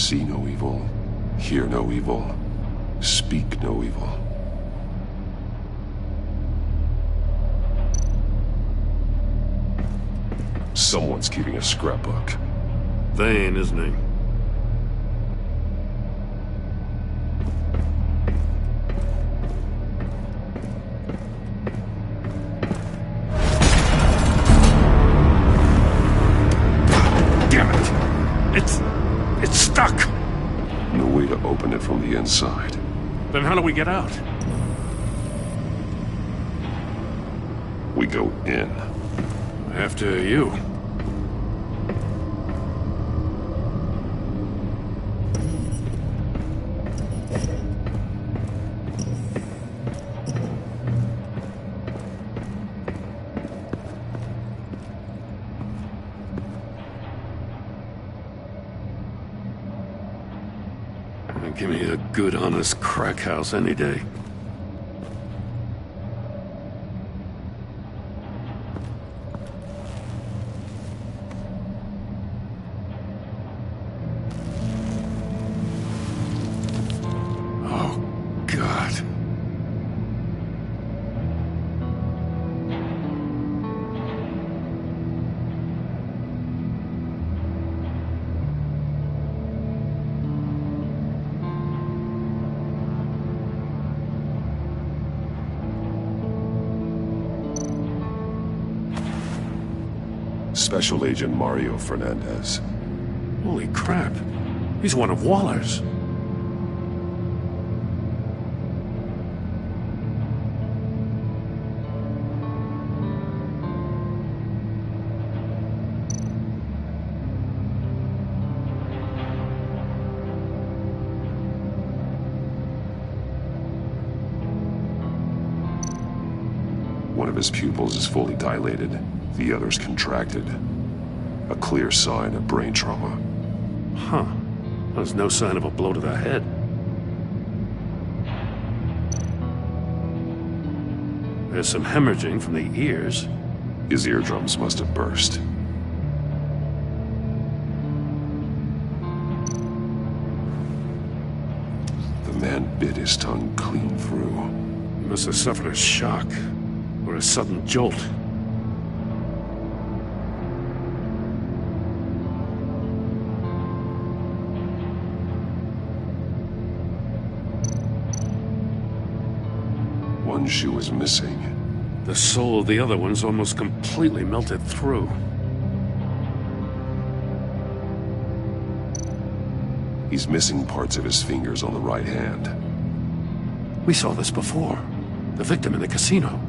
See no evil, hear no evil, speak no evil. Someone's keeping a scrapbook. Vane, isn't he? It's stuck! No way to open it from the inside. Then how do we get out? We go in. After you. Give me a good, honest crack house any day. Oh, God. Special Agent Mario Fernandez. Holy crap. He's one of Waller's. One of his pupils is fully dilated, the other's contracted. A clear sign of brain trauma. Huh. There's no sign of a blow to the head. There's some hemorrhaging from the ears. His eardrums must have burst. The man bit his tongue clean through. He must have suffered a shock, or a sudden jolt. One shoe is missing. The sole of the other one's almost completely melted through. He's missing parts of his fingers on the right hand. We saw this before. The victim in the casino.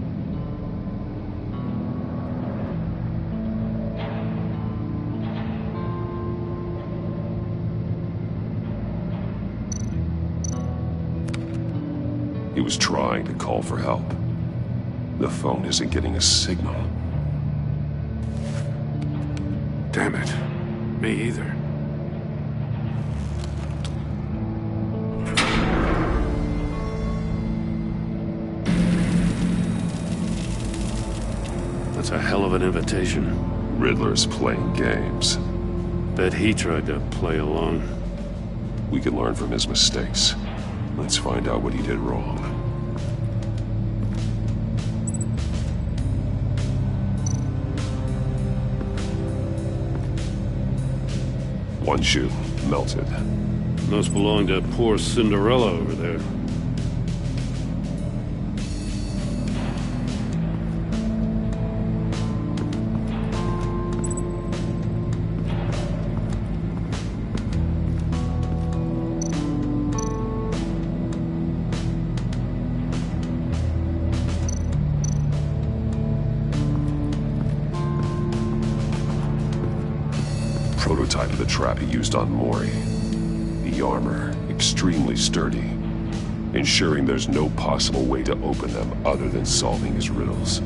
He was trying to call for help. The phone isn't getting a signal. Damn it. Me either. That's a hell of an invitation. Riddler's playing games. Bet he tried to play along. We can learn from his mistakes. Let's find out what he did wrong. One shoe, melted. Must belong to poor Cinderella over there. Prototype of the trap he used on Mori. The armor, extremely sturdy, ensuring there's no possible way to open them other than solving his riddles.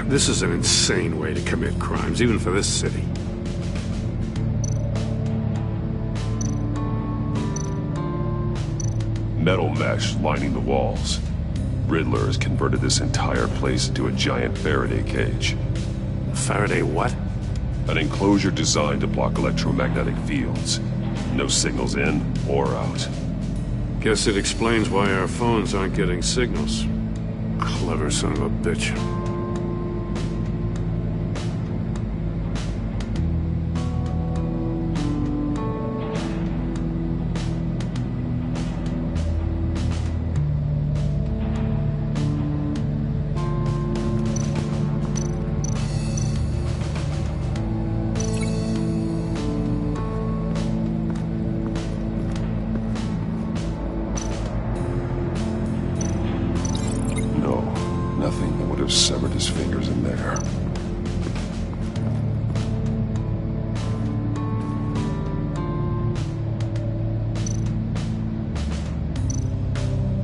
This is an insane way to commit crimes, even for this city. Metal mesh lining the walls. Riddler has converted this entire place into a giant Faraday cage. Faraday what? An enclosure designed to block electromagnetic fields. No signals in or out. Guess it explains why our phones aren't getting signals. Clever son of a bitch. Nothing that would have severed his fingers in there.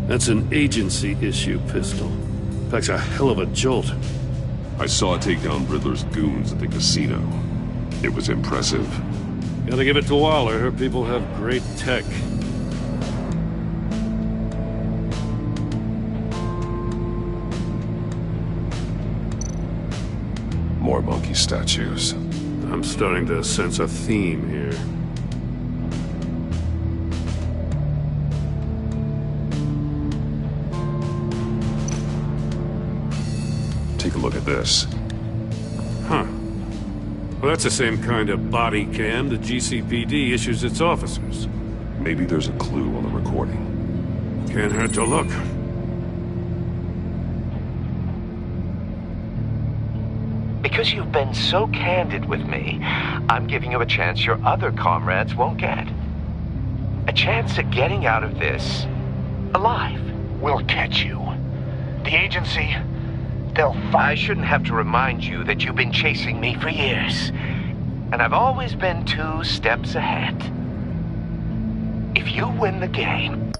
That's an agency issue pistol. Packs a hell of a jolt. I saw it take down Riddler's goons at the casino. It was impressive. Gotta give it to Waller. Her people have great tech. More monkey statues. I'm starting to sense a theme here. Take a look at this. Huh. Well, that's the same kind of body cam the GCPD issues its officers. Maybe there's a clue on the recording. Can't hurt to look. Because you've been so candid with me, I'm giving you a chance your other comrades won't get. A chance at getting out of this alive. We'll catch you. The agency, they'll find... I shouldn't have to remind you that you've been chasing me for years. And I've always been 2 steps ahead. If you win the game...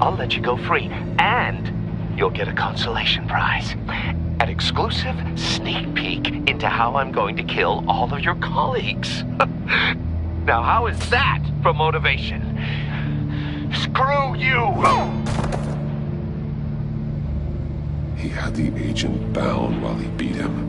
I'll let you go free, and you'll get a consolation prize. An exclusive sneak peek into how I'm going to kill all of your colleagues. Now, how is that for motivation? Screw you! He had the agent bound while he beat him.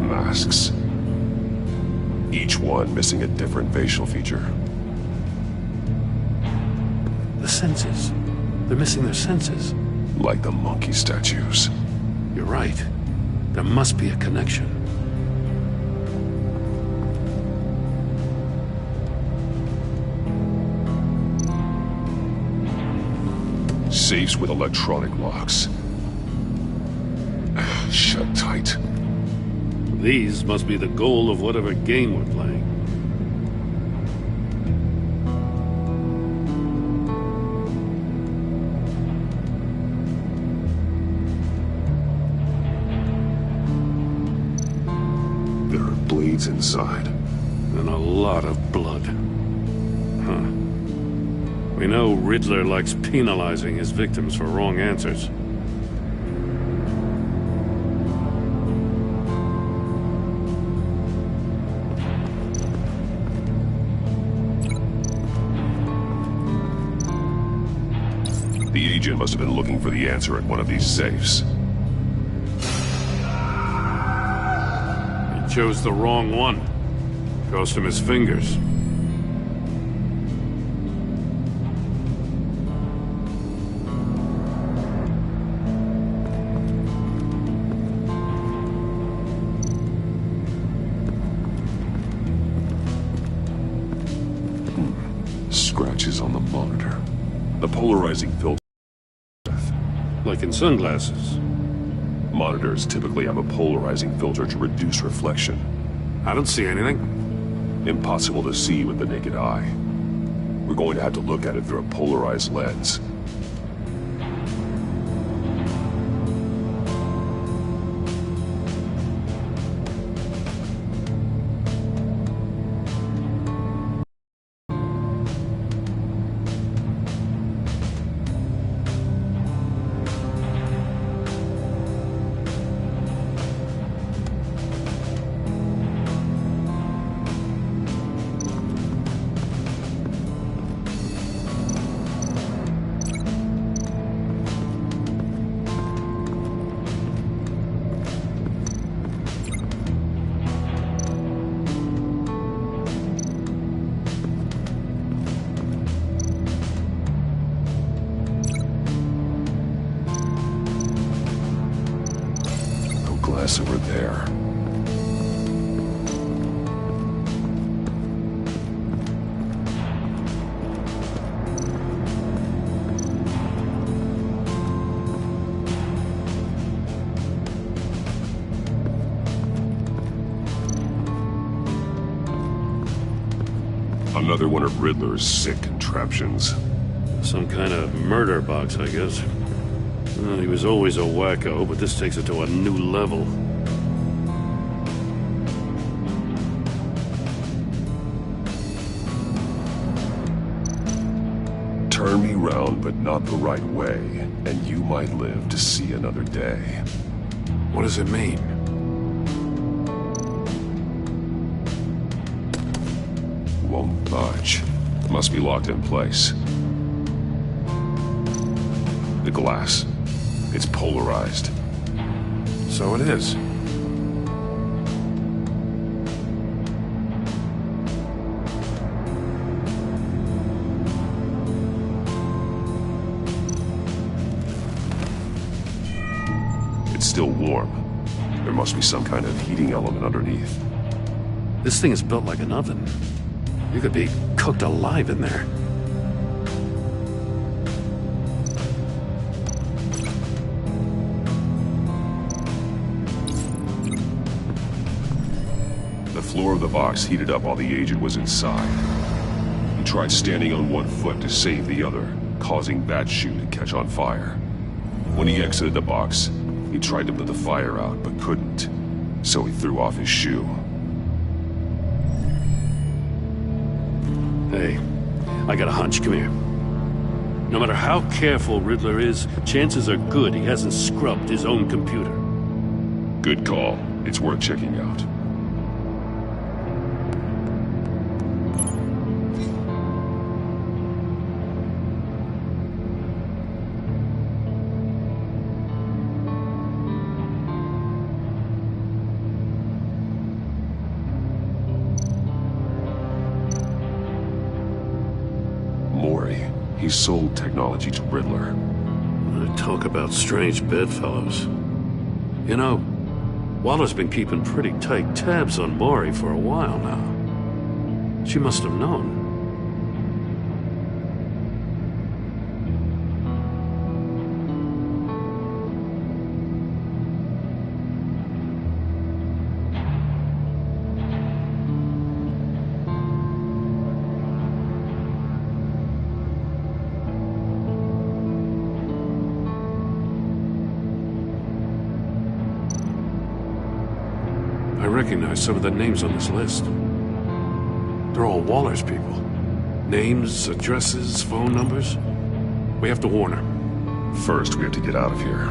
Masks. Each one missing a different facial feature. The senses. They're missing their senses. Like the monkey statues. You're right. There must be a connection. Safes with electronic locks. Shut tight. These must be the goal of whatever game we're playing. There are blades inside. And a lot of blood. Huh. We know Riddler likes penalizing his victims for wrong answers. The agent must have been looking for the answer at one of these safes. He chose the wrong one. Cost him his fingers. switches on the monitor. The polarizing filter. Like in sunglasses. Monitors typically have a polarizing filter to reduce reflection. I don't see anything. Impossible to see with the naked eye. We're going to have to look at it through a polarized lens. Glass over there. Another one of Riddler's sick contraptions. Some kind of murder box, I guess. Well, he was always a wacko, but this takes it to a new level. Turn me round, but not the right way, and you might live to see another day. What does it mean? Won't budge. Must be locked in place. The glass. It's polarized. So it is. It's still warm. There must be some kind of heating element underneath. This thing is built like an oven. You could be cooked alive in there. The floor of the box heated up while the agent was inside. He tried standing on one foot to save the other, causing that shoe to catch on fire. When he exited the box, he tried to put the fire out, but couldn't. So he threw off his shoe. Hey, I got a hunch. Come here. No matter how careful Riddler is, chances are good he hasn't scrubbed his own computer. Good call. It's worth checking out. He sold technology to Riddler. Talk about strange bedfellows. You know, Waller's been keeping pretty tight tabs on Maury for a while now. She must have known. I recognize some of the names on this list. They're all Waller's people. Names, addresses, phone numbers. We have to warn her. First, we have to get out of here.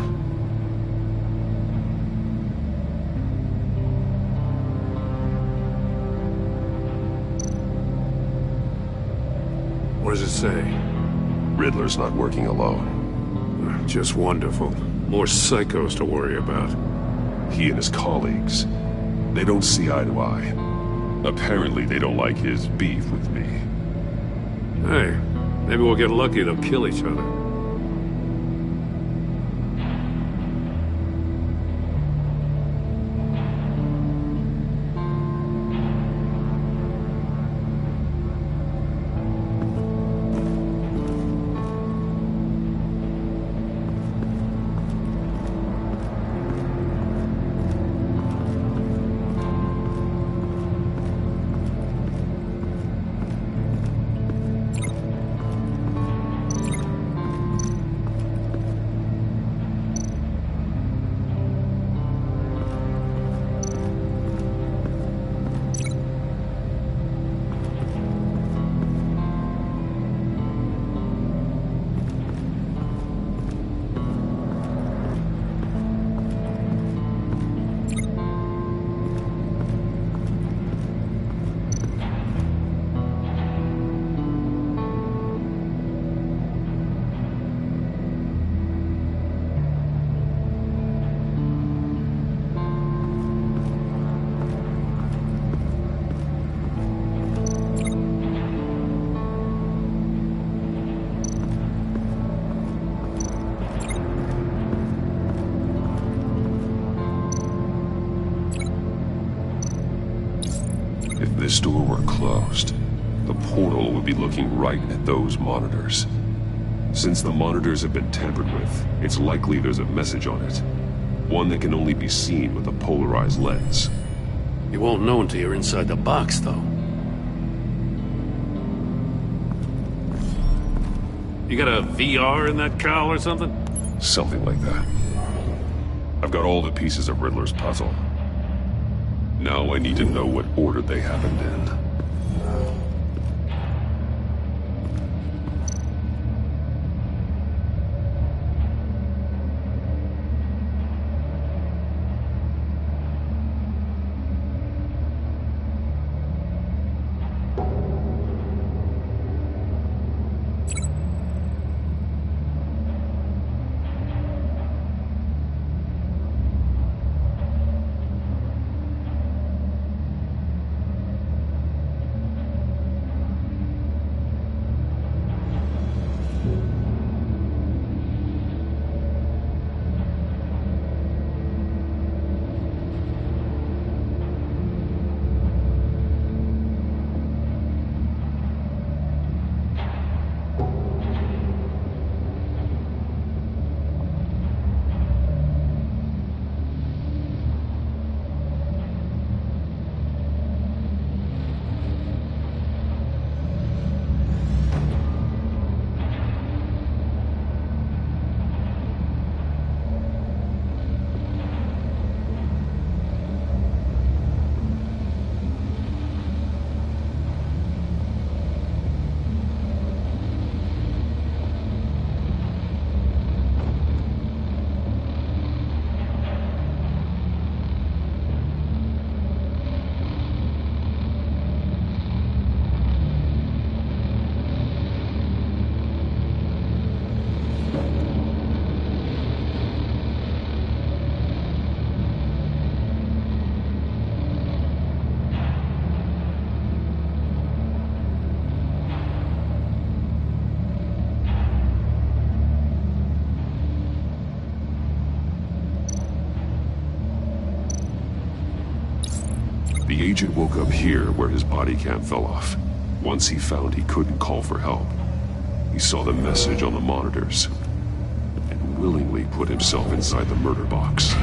What does it say? Riddler's not working alone. Just wonderful. More psychos to worry about. He and his colleagues, they don't see eye to eye. Apparently, they don't like his beef with me. Hey, maybe we'll get lucky they'll kill each other. If this door were closed, the portal would be looking right at those monitors. Since the monitors have been tampered with, it's likely there's a message on it. One that can only be seen with a polarized lens. You won't know until you're inside the box, though. You got a VR in that cowl or something? Something like that. I've got all the pieces of Riddler's puzzle. Now I need to know what order they happened in. The agent woke up here where his body cam fell off. Once he found he couldn't call for help, he saw the message on the monitors and willingly put himself inside the murder box.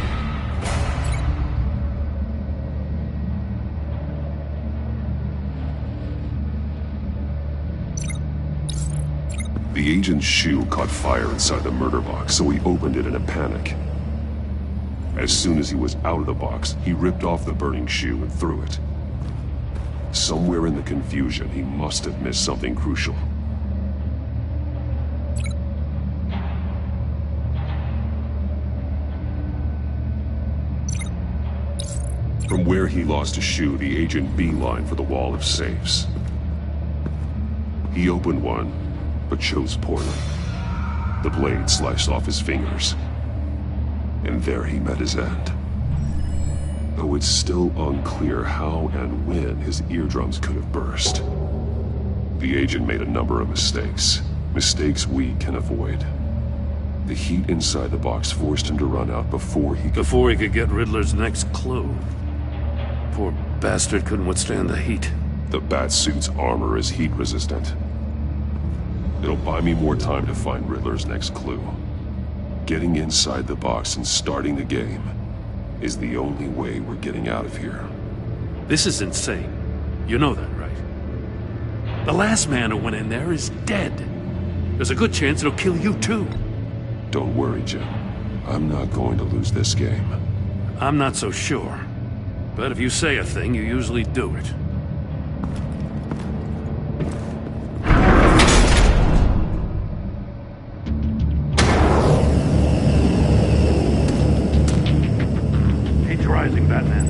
The agent's shoe caught fire inside the murder box, so he opened it in a panic. As soon as he was out of the box, he ripped off the burning shoe and threw it. Somewhere in the confusion, he must have missed something crucial. From where he lost a shoe, the agent beelined for the wall of safes. He opened one, but chose poorly. The blade sliced off his fingers. And there he met his end. Though it's still unclear how and when his eardrums could have burst. The agent made a number of mistakes. Mistakes we can avoid. The heat inside the box forced him to run out before he could get Riddler's next clue. Poor bastard couldn't withstand the heat. The Batsuit's armor is heat resistant. It'll buy me more time to find Riddler's next clue. Getting inside the box and starting the game is the only way we're getting out of here. This is insane. You know that, right? The last man who went in there is dead. There's a good chance it'll kill you too. Don't worry, Jim. I'm not going to lose this game. I'm not so sure. But if you say a thing, you usually do it. Rising, Batman.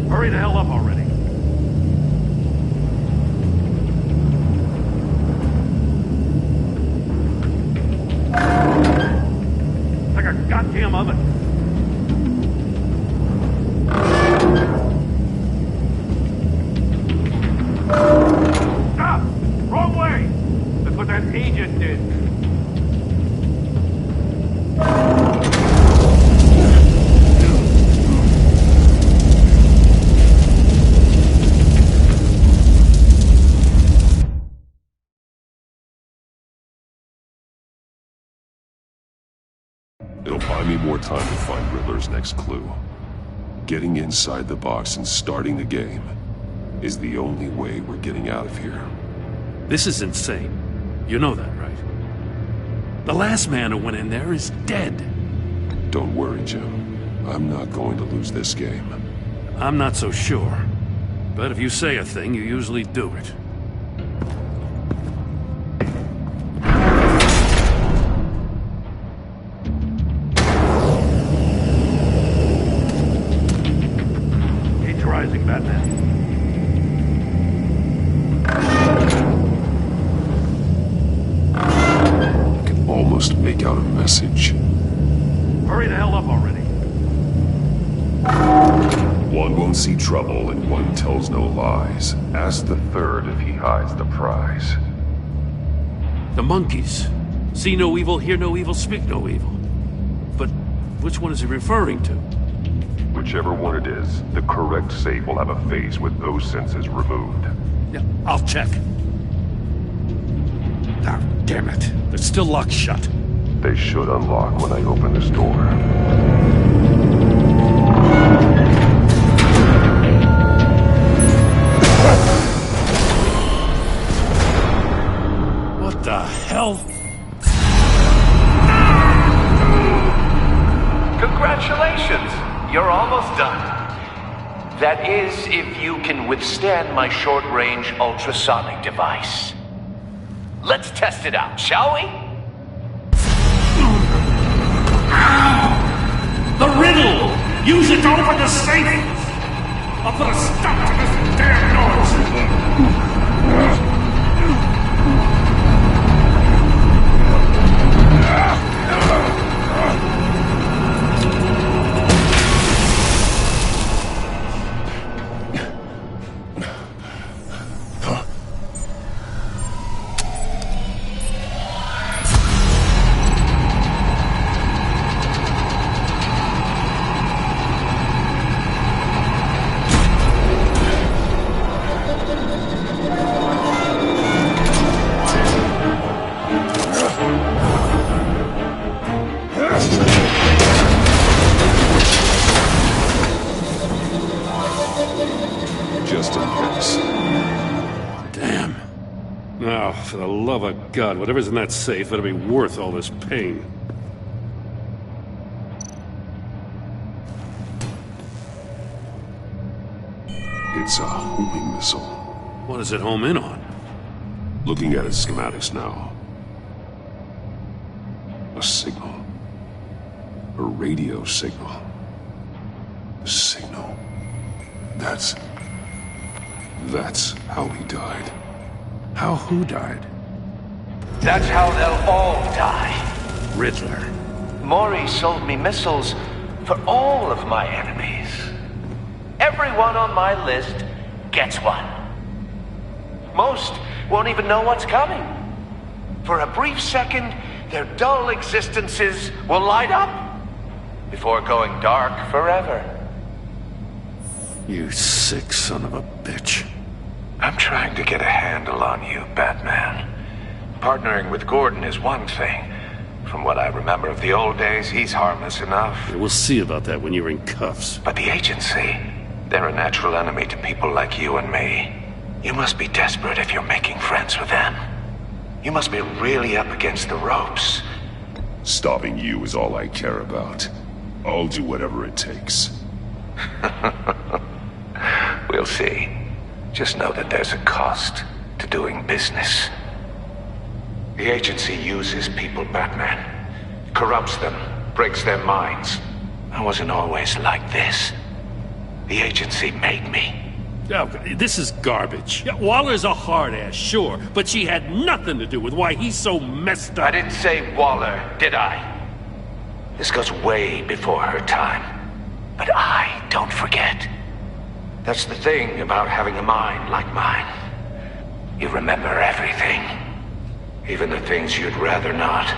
Hurry the hell up already. It's like a goddamn oven. Stop! Wrong way! That's what that agent did. It'll buy me more time to find Riddler's next clue. Getting inside the box and starting the game is the only way we're getting out of here. This is insane. You know that, right? The last man who went in there is dead. Don't worry, Jim. I'm not going to lose this game. I'm not so sure. But if you say a thing, you usually do it. He's rising, Batman. I can almost make out a message. Hurry the hell up already. One won't see trouble and one tells no lies. Ask the third if he hides the prize. The monkeys. See no evil, hear no evil, speak no evil. But which one is he referring to? Whichever one it is, the correct safe will have a face with those senses removed. Yeah, I'll check. Ah, damn it. They're still locked shut. They should unlock when I open this door. What the hell? Congratulations! You're almost done. That is, if you can withstand my short-range ultrasonic device. Let's test it out, shall we? The riddle! Use it to open the safe! I'll put a stop to this damn noise! Just in case. Damn. Now, for the love of God, whatever's in that safe, it'll be worth all this pain. It's a homing missile. What does it home in on? Looking at its schematics now. A signal. A radio signal. A signal. That's how he died. How who died? That's how they'll all die. Riddler. Maury sold me missiles for all of my enemies. Everyone on my list gets one. Most won't even know what's coming. For a brief second, their dull existences will light up before going dark forever. You sick son of a bitch. I'm trying to get a handle on you, Batman. Partnering with Gordon is one thing. From what I remember of the old days, he's harmless enough. We'll see about that when you're in cuffs. But the agency, they're a natural enemy to people like you and me. You must be desperate if you're making friends with them. You must be really up against the ropes. Stopping you is all I care about. I'll do whatever it takes. We'll see. Just know that there's a cost to doing business. The agency uses people, Batman. Corrupts them, breaks their minds. I wasn't always like this. The agency made me. Oh, this is garbage. Yeah, Waller's a hard-ass, sure, but she had nothing to do with why he's so messed up. I didn't say Waller, did I? This goes way before her time. But I don't forget. That's the thing about having a mind like mine. You remember everything. Even the things you'd rather not.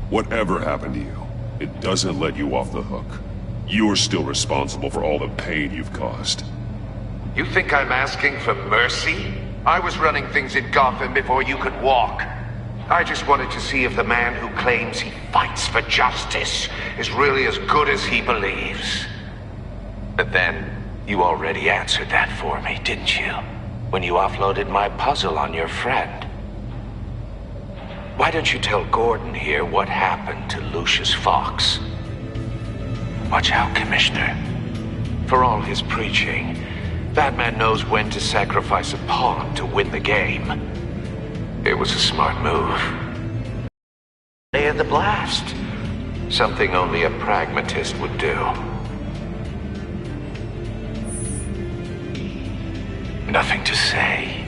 Whatever happened to you, it doesn't let you off the hook. You're still responsible for all the pain you've caused. You think I'm asking for mercy? I was running things in Gotham before you could walk. I just wanted to see if the man who claims he fights for justice is really as good as he believes. But then, you already answered that for me, didn't you? When you offloaded my puzzle on your friend. Why don't you tell Gordon here what happened to Lucius Fox? Watch out, Commissioner. For all his preaching, Batman knows when to sacrifice a pawn to win the game. It was a smart move. Day of the blast. Something only a pragmatist would do. Nothing to say.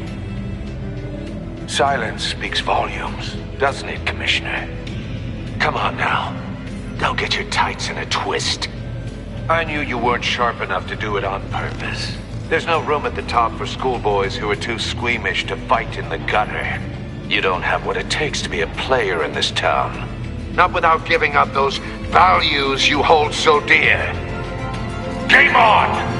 Silence speaks volumes, doesn't it, Commissioner? Come on now. Don't get your tights in a twist. I knew you weren't sharp enough to do it on purpose. There's no room at the top for schoolboys who are too squeamish to fight in the gutter. You don't have what it takes to be a player in this town. Not without giving up those values you hold so dear. Game on!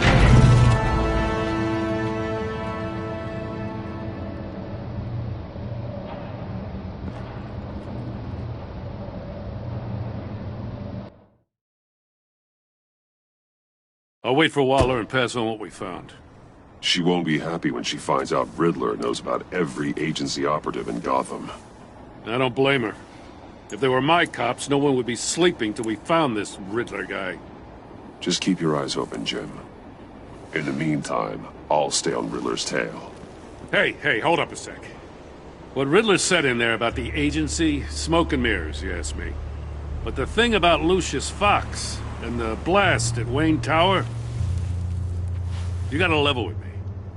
I'll wait for Waller and pass on what we found. She won't be happy when she finds out Riddler knows about every agency operative in Gotham. I don't blame her. If they were my cops, no one would be sleeping till we found this Riddler guy. Just keep your eyes open, Jim. In the meantime, I'll stay on Riddler's tail. Hey, hold up a sec. What Riddler said in there about the agency, smoke and mirrors, you ask me. But the thing about Lucius Fox and the blast at Wayne Tower, you gotta level with me.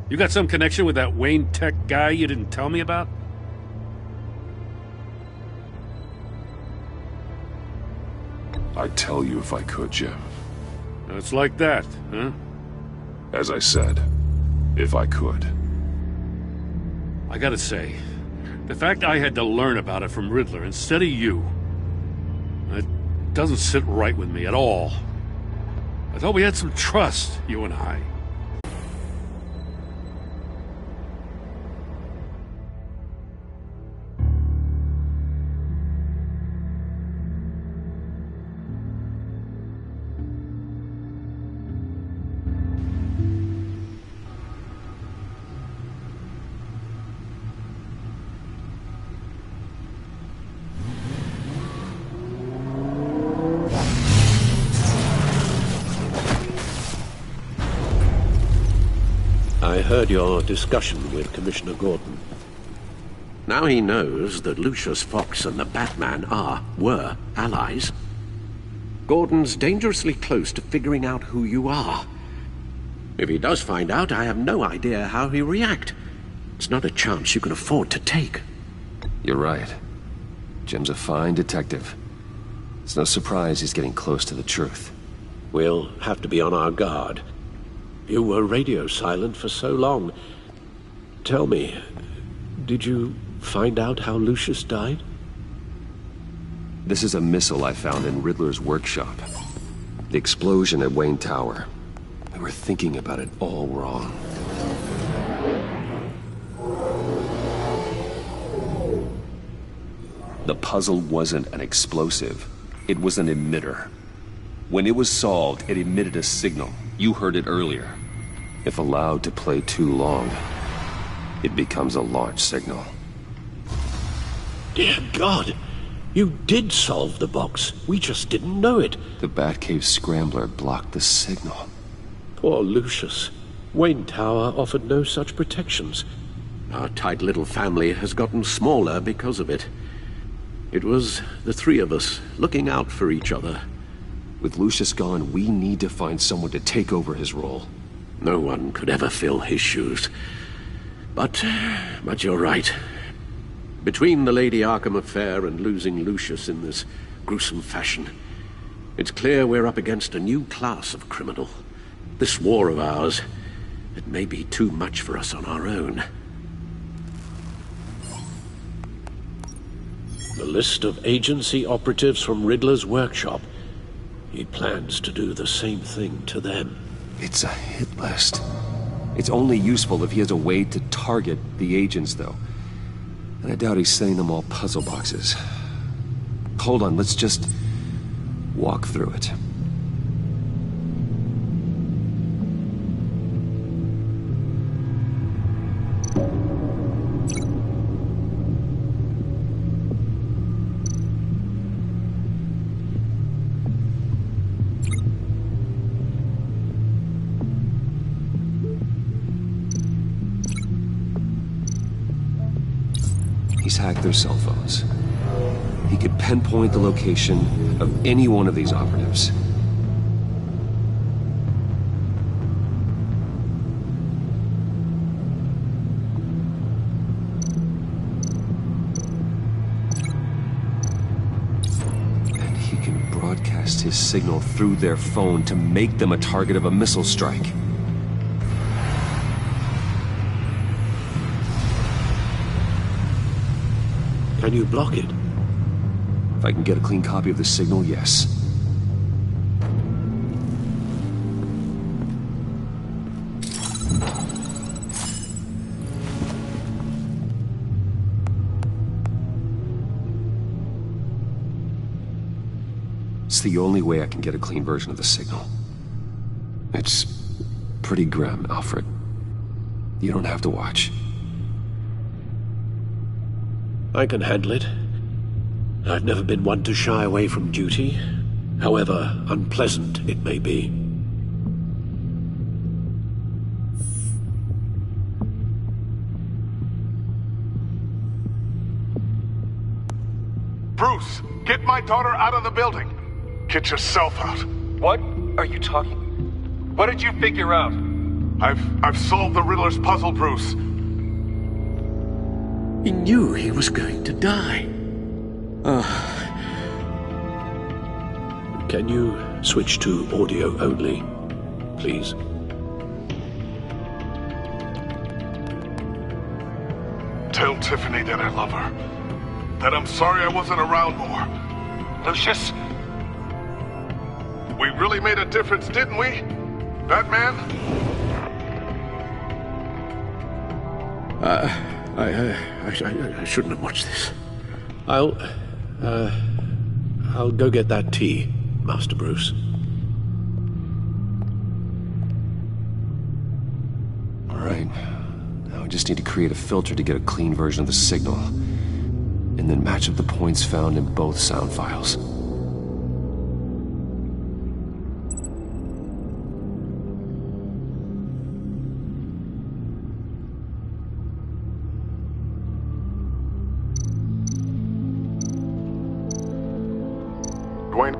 You got some connection with that Wayne Tech guy you didn't tell me about? I'd tell you if I could, Jim. It's like that, huh? As I said, if I could. I gotta say, the fact I had to learn about it from Riddler instead of you, it doesn't sit right with me at all. I thought we had some trust, you and I. I heard your discussion with Commissioner Gordon. Now he knows that Lucius Fox and the Batman were allies. Gordon's dangerously close to figuring out who you are. If he does find out, I have no idea how he'll react. It's not a chance you can afford to take. You're right. Jim's a fine detective. It's no surprise he's getting close to the truth. We'll have to be on our guard. You were radio silent for so long. Tell me, did you find out how Lucius died? This is a missile I found in Riddler's workshop. The explosion at Wayne Tower. We were thinking about it all wrong. The puzzle wasn't an explosive. It was an emitter. When it was solved, it emitted a signal. You heard it earlier. If allowed to play too long, it becomes a launch signal. Dear God! You did solve the box. We just didn't know it. The Batcave scrambler blocked the signal. Poor Lucius. Wayne Tower offered no such protections. Our tight little family has gotten smaller because of it. It was the three of us looking out for each other. With Lucius gone, we need to find someone to take over his role. No one could ever fill his shoes. But you're right. Between the Lady Arkham affair and losing Lucius in this gruesome fashion, it's clear we're up against a new class of criminal. This war of ours, it may be too much for us on our own. The list of agency operatives from Riddler's workshop. He plans to do the same thing to them. It's a hit list. It's only useful if he has a way to target the agents, though. And I doubt he's setting them all puzzle boxes. Hold on, let's just walk through it. He's hacked their cell phones. He could pinpoint the location of any one of these operatives. And he can broadcast his signal through their phone to make them a target of a missile strike. Can you block it? If I can get a clean copy of the signal, yes. It's the only way I can get a clean version of the signal. It's pretty grim, Alfred. You don't have to watch. I can handle it. I've never been one to shy away from duty, however unpleasant it may be. Bruce, get my daughter out of the building. Get yourself out. What are you talking? What did you figure out? I've solved the Riddler's puzzle, Bruce. He knew he was going to die. Can you switch to audio only, please? Tell Tiffany that I love her. That I'm sorry I wasn't around more. Lucius? We really made a difference, didn't we? Batman? I shouldn't have watched this. I'll go get that tea, Master Bruce. All right. Now I just need to create a filter to get a clean version of the signal, and then match up the points found in both sound files. Dwayne?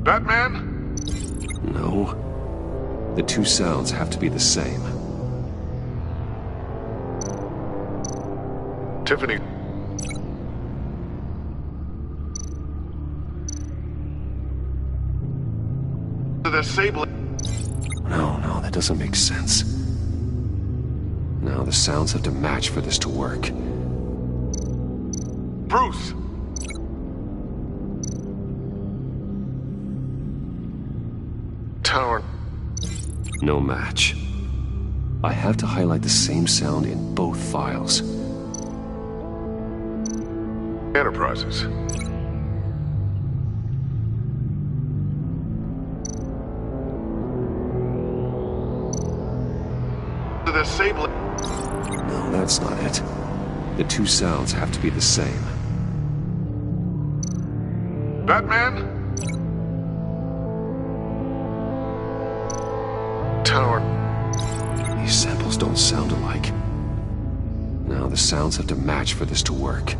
Batman? No. The two sounds have to be the same. Tiffany. disabling. No, that doesn't make sense. Now the sounds have to match for this to work. Bruce! Tower. No match. I have to highlight the same sound in both files. Enterprises. The disabling. No, that's not it. The two sounds have to be the same. Batman? Tower. These samples don't sound alike. Now the sounds have to match for this to work.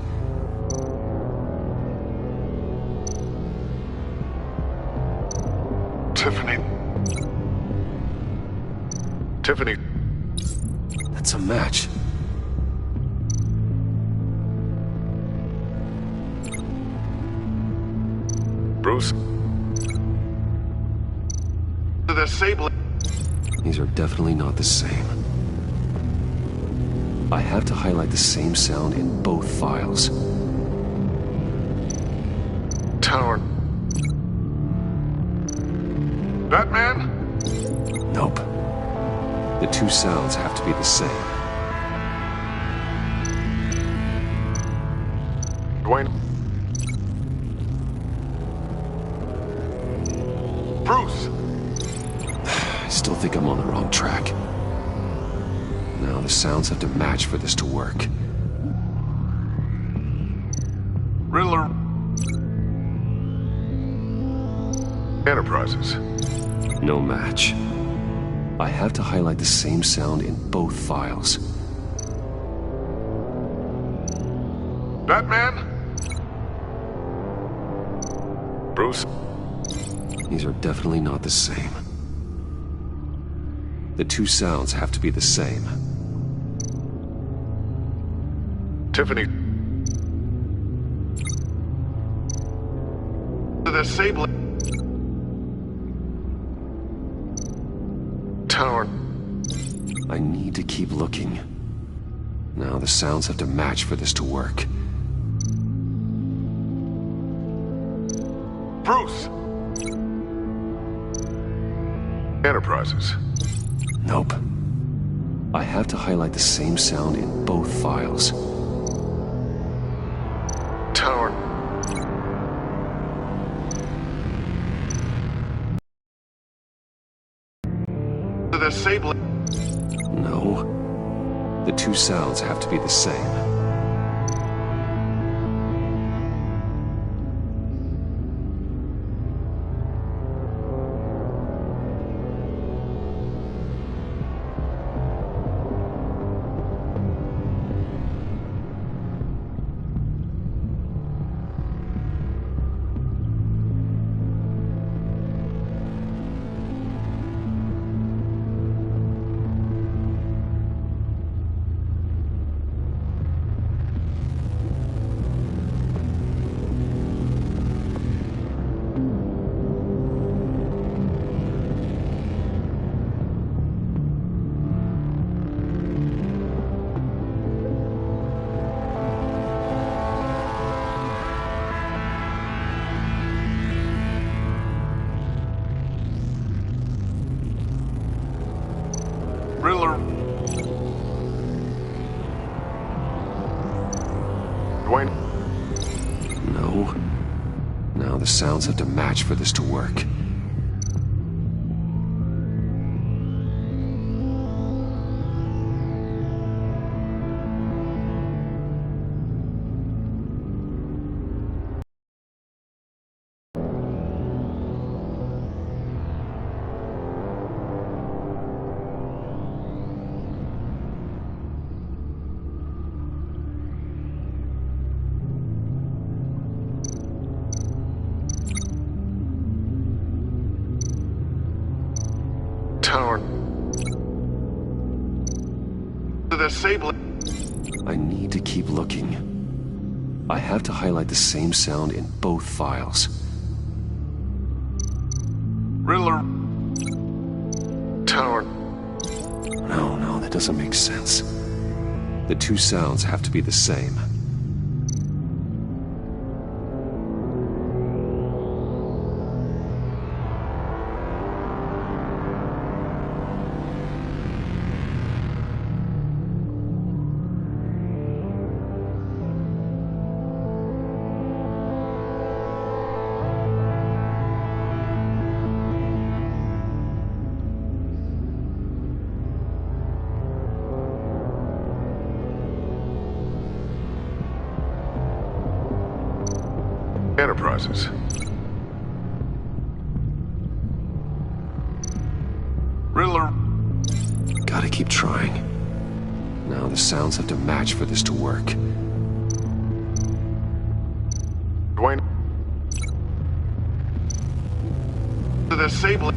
Tiffany. That's a match. Bruce. The disabling. These are definitely not the same. I have to highlight the same sound in both files. Tower. Batman? Nope. The two sounds have to be the same. Dwayne. Bruce! I still think I'm on the wrong track. Now the sounds have to match for this to work. Riddler. Enterprises. No match. I have to highlight the same sound in both files. Batman? Bruce? These are definitely not the same. The two sounds have to be the same. Tiffany. The disabling. Tower. I need to keep looking. Now the sounds have to match for this to work. Bruce! Enterprises. Nope. I have to highlight the same sound in both files. Tower. The disabling. No. The two sounds have to be the same. Riddler. Dwayne. No. Now the sounds have to match for this to work. Tower. The disabling. I need to keep looking. I have to highlight the same sound in both files. Riddler. Tower. No, that doesn't make sense. The two sounds have to be the same. Enterprises. Riddler. Gotta keep trying. Now the sounds have to match for this to work. Dwayne. The disabling.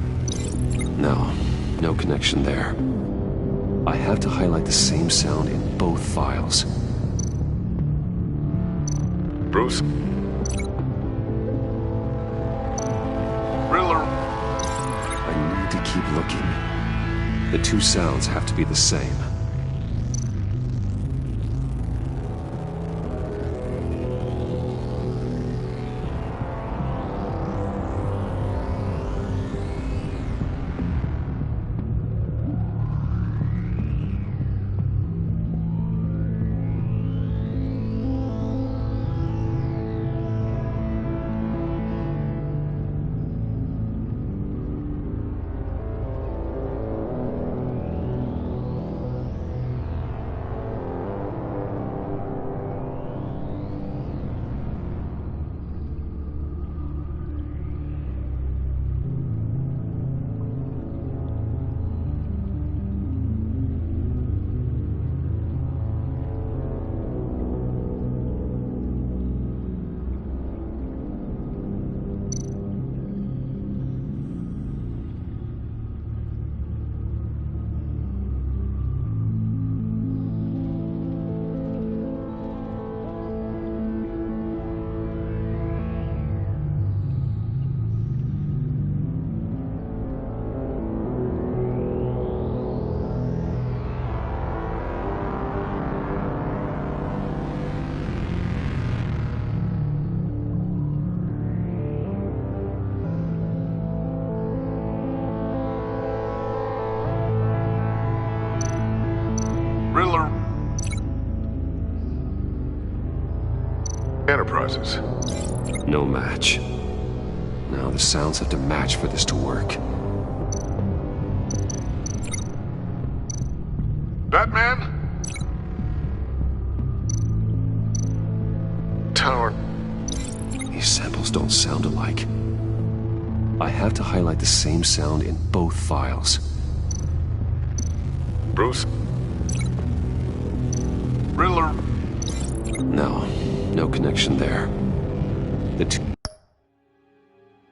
No connection there. I have to highlight the same sound in both files. Bruce. Riddler. I need to keep looking. The two sounds have to be the same. Riddler. Enterprises. No match. Now the sounds have to match for this to work. Batman? Tower. These samples don't sound alike. I have to highlight the same sound in both files. Bruce. Riddler. No connection there. The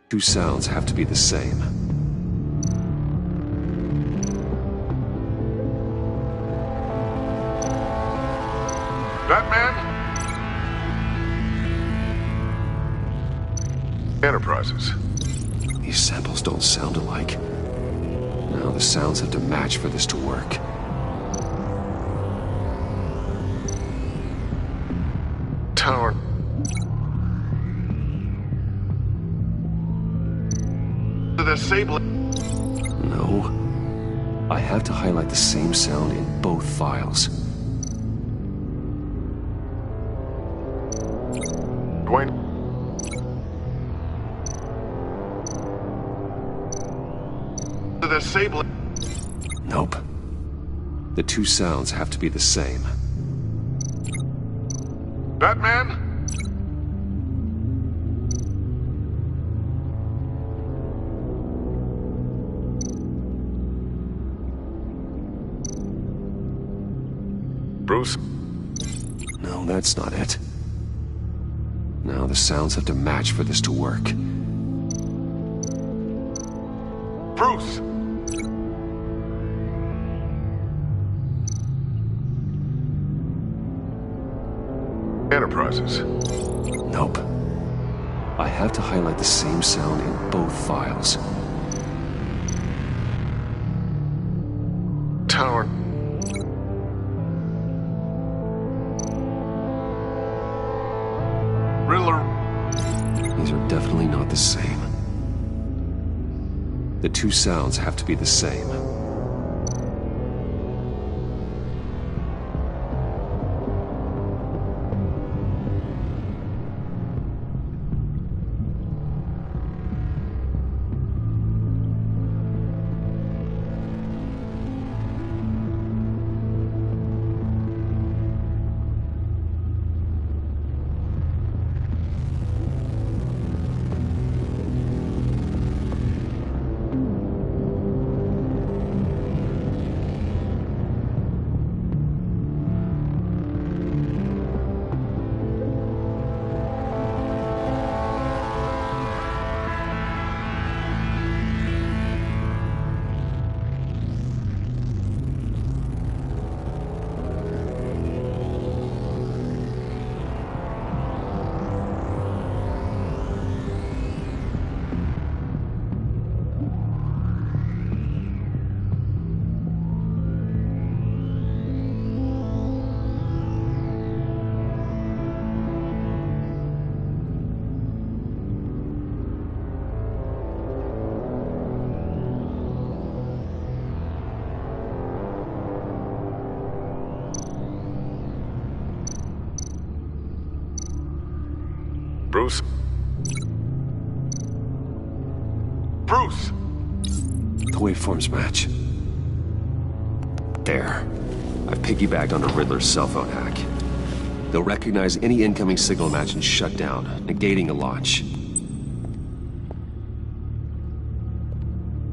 two sounds have to be the same. Batman? Enterprises. These samples don't sound alike. Now the sounds have to match for this to work. Tower. The disabling. No. I have to highlight the same sound in both files. Dwayne. The disabling. Nope. The two sounds have to be the same. Batman? Bruce? No, that's not it. Now the sounds have to match for this to work. Bruce! Enterprises. Nope. I have to highlight the same sound in both files. Tower. Riddler. These are definitely not the same. The two sounds have to be the same. Bruce? Bruce! The waveforms match. There. I've piggybacked onto Riddler's cell phone hack. They'll recognize any incoming signal match and shut down, negating a launch.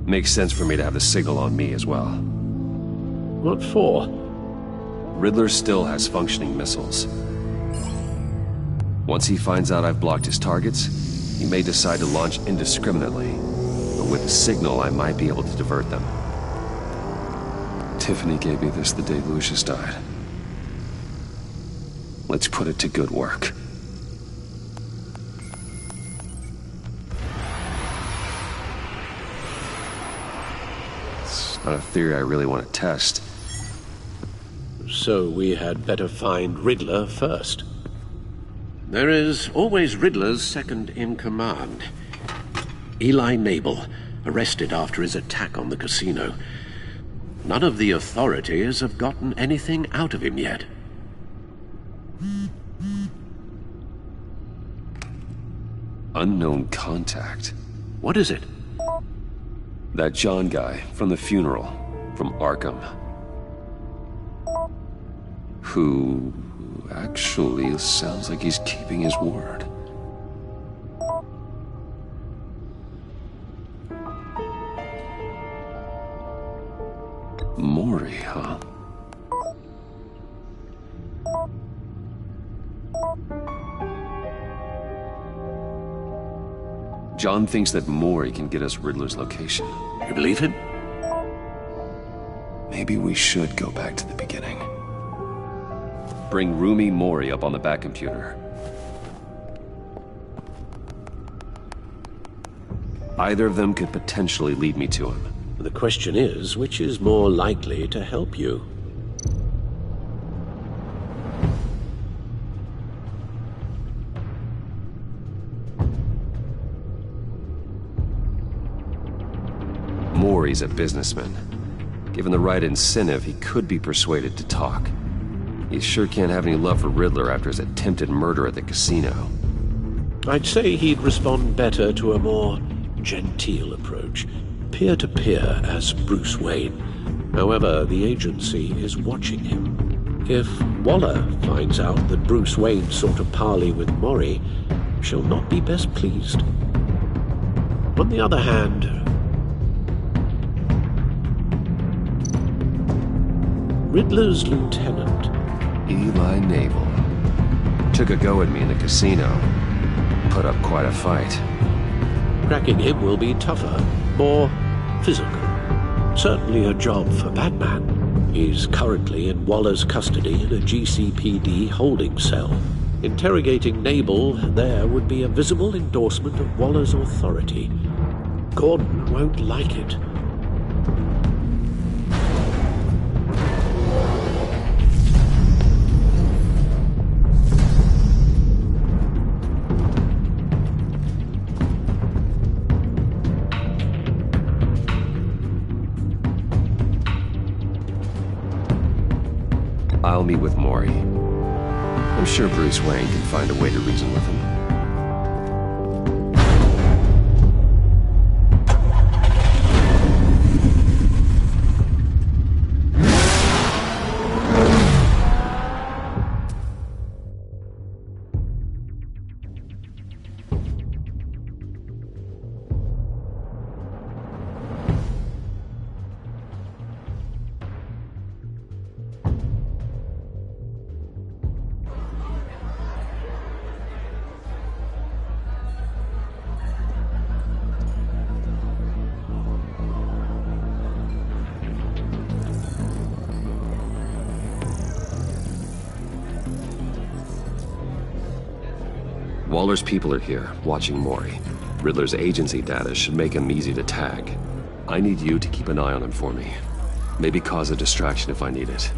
Makes sense for me to have the signal on me as well. What for? Riddler still has functioning missiles. Once he finds out I've blocked his targets, he may decide to launch indiscriminately. But with the signal, I might be able to divert them. Tiffany gave me this the day Lucius died. Let's put it to good work. It's not a theory I really want to test. So we had better find Riddler first. There is always Riddler's second in command. Eli Nabel, arrested after his attack on the casino. None of the authorities have gotten anything out of him yet. Unknown contact. What is it? That John guy from the funeral, from Arkham. Who actually sounds like he's keeping his word. Maury, huh? John thinks that Maury can get us Riddler's location. You believe him? Maybe we should go back to the beginning. Bring Rumi Mori up on the back computer. Either of them could potentially lead me to him. The question is, which is more likely to help you? Mori's a businessman. Given the right incentive, he could be persuaded to talk. He sure can't have any love for Riddler after his attempted murder at the casino. I'd say he'd respond better to a more genteel approach, peer-to-peer as Bruce Wayne. However, the agency is watching him. If Waller finds out that Bruce Wayne sought a parley with Mori, she'll not be best pleased. On the other hand, Riddler's lieutenant, Eli Nabel, took a go at me in the casino. Put up quite a fight. cracking him will be tougher, more physical. Certainly a job for Batman. He's currently in Waller's custody in a GCPD holding cell. Interrogating Nabel there would be a visible endorsement of Waller's authority. Gordon won't like it. I'll meet with Maury. I'm sure Bruce Wayne can find a way to reason with him. Waller's people are here, watching Maury. Riddler's agency data should make him easy to tag. I need you to keep an eye on him for me. Maybe cause a distraction if I need it.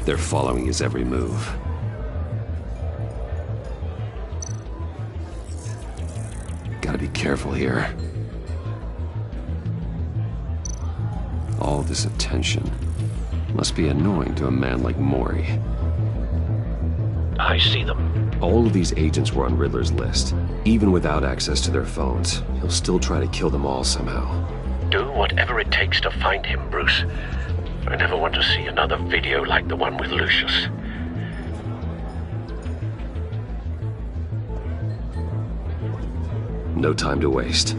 They're following his every move. Gotta be careful here. All this attention must be annoying to a man like Maury. I see them. All of these agents were on Riddler's list. Even without access to their phones, he'll still try to kill them all somehow. Do whatever it takes to find him, Bruce. I never want to see another video like the one with Lucius. No time to waste.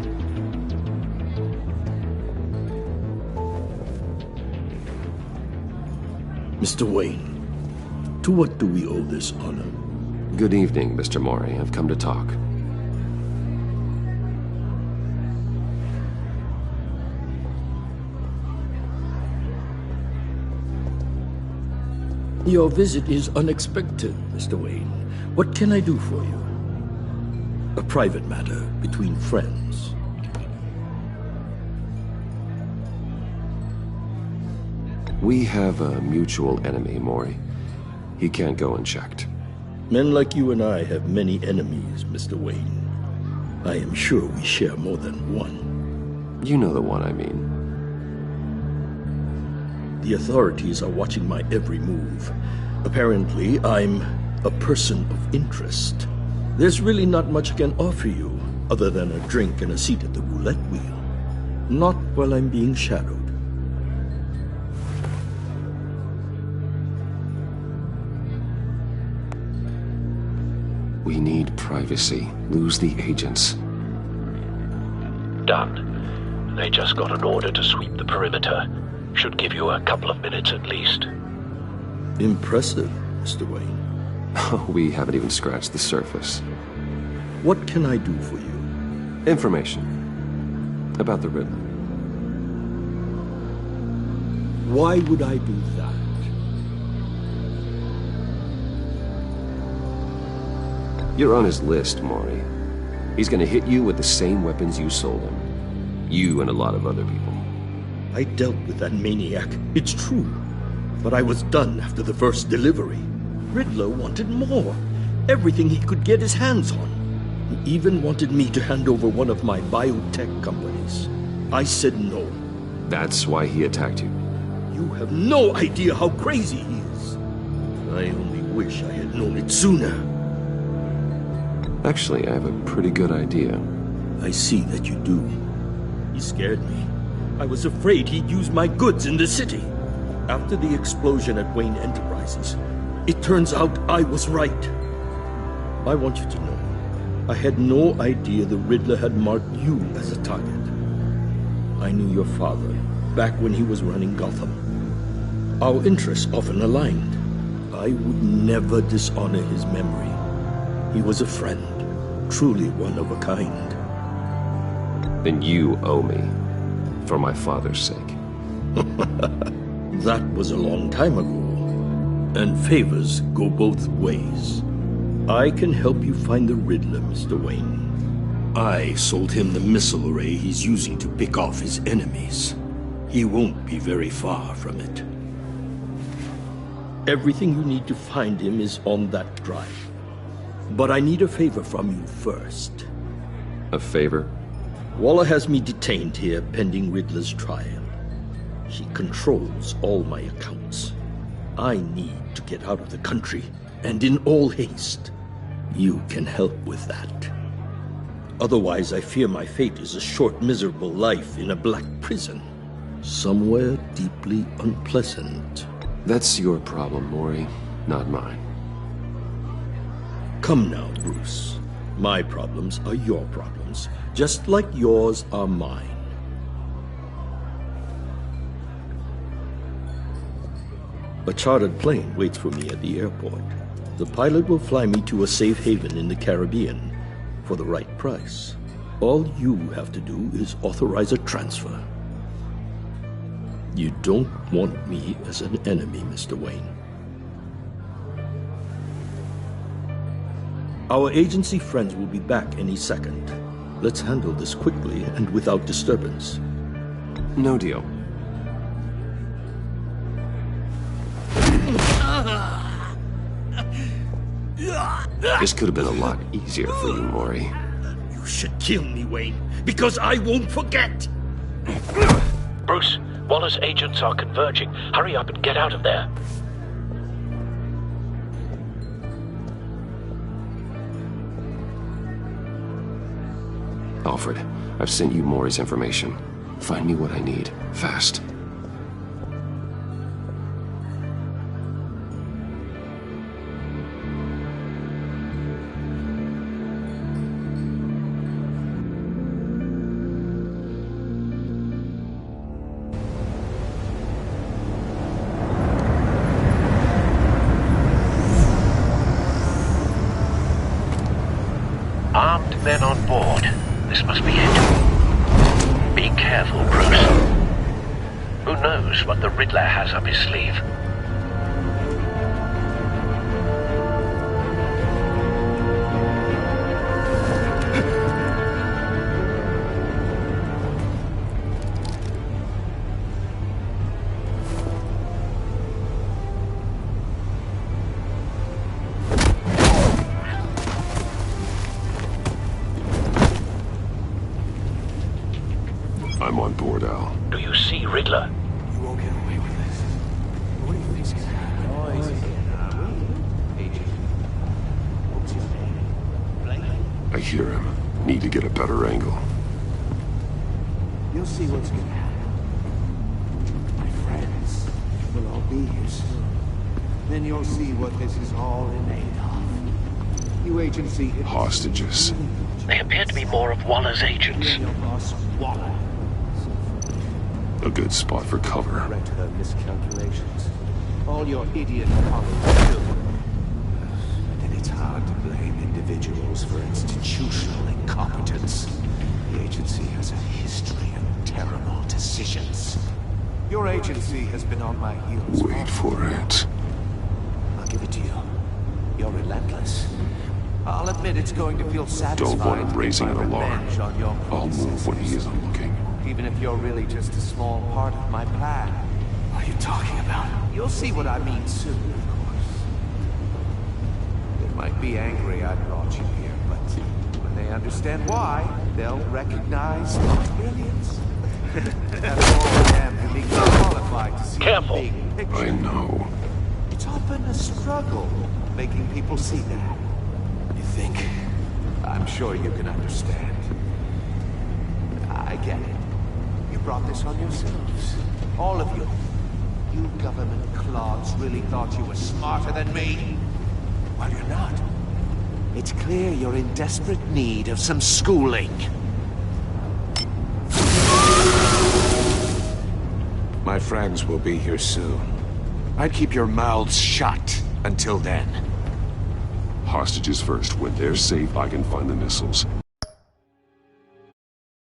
Mr. Wayne, to what do we owe this honor? Good evening, Mr. Maury. I've come to talk. Your visit is unexpected, Mr. Wayne. What can I do for you? A private matter between friends. We have a mutual enemy, Maury. He can't go unchecked. Men like you and I have many enemies, Mr. Wayne. I am sure we share more than one. You know the one I mean. The authorities are watching my every move. Apparently, I'm a person of interest. There's really not much I can offer you, other than a drink and a seat at the roulette wheel. Not while I'm being shadowed. We need privacy. Lose the agents. Done. They just got an order to sweep the perimeter. Should give you a couple of minutes at least. Impressive, Mr. Wayne. We haven't even scratched the surface. What can I do for you? Information. About the Riddler. Why would I do that? You're on his list, Maury. He's gonna hit you with the same weapons you sold him. You and a lot of other people. I dealt with that maniac, it's true. But I was done after the first delivery. Riddler wanted more. Everything he could get his hands on. He even wanted me to hand over one of my biotech companies. I said no. That's why he attacked you. You have no idea how crazy he is. I only wish I had known it sooner. Actually, I have a pretty good idea. I see that you do. He scared me. I was afraid he'd use my goods in the city. After the explosion at Wayne Enterprises, it turns out I was right. I want you to know, I had no idea the Riddler had marked you as a target. I knew your father, back when he was running Gotham. Our interests often aligned. I would never dishonor his memory. He was a friend, truly one of a kind. Then you owe me, for my father's sake. That was a long time ago, and favors go both ways. I can help you find the Riddler, Mr. Wayne. I sold him the missile array he's using to pick off his enemies. He won't be very far from it. Everything you need to find him is on that drive. But I need a favor from you first. A favor? Waller has me detained here pending Riddler's trial. He controls all my accounts. I need to get out of the country, and in all haste. You can help with that. Otherwise, I fear my fate is a short, miserable life in a black prison. Somewhere deeply unpleasant. That's your problem, Maury, not mine. Come now, Bruce. My problems are your problems, just like yours are mine. A chartered plane waits for me at the airport. The pilot will fly me to a safe haven in the Caribbean for the right price. All you have to do is authorize a transfer. You don't want me as an enemy, Mr. Wayne. Our agency friends will be back any second. Let's handle this quickly and without disturbance. No deal. This could have been a lot easier for you, Maury. You should kill me, Wayne, because I won't forget! Bruce, Waller's agents are converging. Hurry up and get out of there. Alfred, I've sent you Maury's information. Find me what I need, fast. Armed men on board. This must be it. Be careful, Bruce. Who knows what the Riddler has up his sleeve? I'm on board, Al. Do you see Riddler? You won't get away with this. What do you think's gonna happen? What's your name? I hear him. Need to get a better angle. You'll see what's gonna happen. My friends will all be here soon. Then you'll see what this is all made of. You agency... Hostages. They appear to be more of Waller's agents. Your boss, Waller. A good spot for cover. Correct her miscalculations. All your idiot colleagues do. And it's hard to blame individuals for institutional incompetence. The agency has a history of terrible decisions. Your agency has been on my heels. Wait for it. I'll give it to you. You're relentless. I'll admit it's going to feel satisfying. Don't want him raising an alarm. I'll predecessors. move when he isn't looking. Even if you're really just a small part of my plan. What are you talking about? You'll see what I mean soon, of course. They might be angry I brought you here, but when they understand why, they'll recognize my brilliance. After all, I am uniquely qualified to see Careful. the big picture. I know. It's often a struggle making people see that. You think? I'm sure you can understand. I get it. You brought this on yourselves. All of you. You government clods really thought you were smarter than me? Well, you're not. It's clear you're in desperate need of some schooling. friends will be here soon. I'd keep your mouths shut until then. Hostages first. When they're safe, I can find the missiles.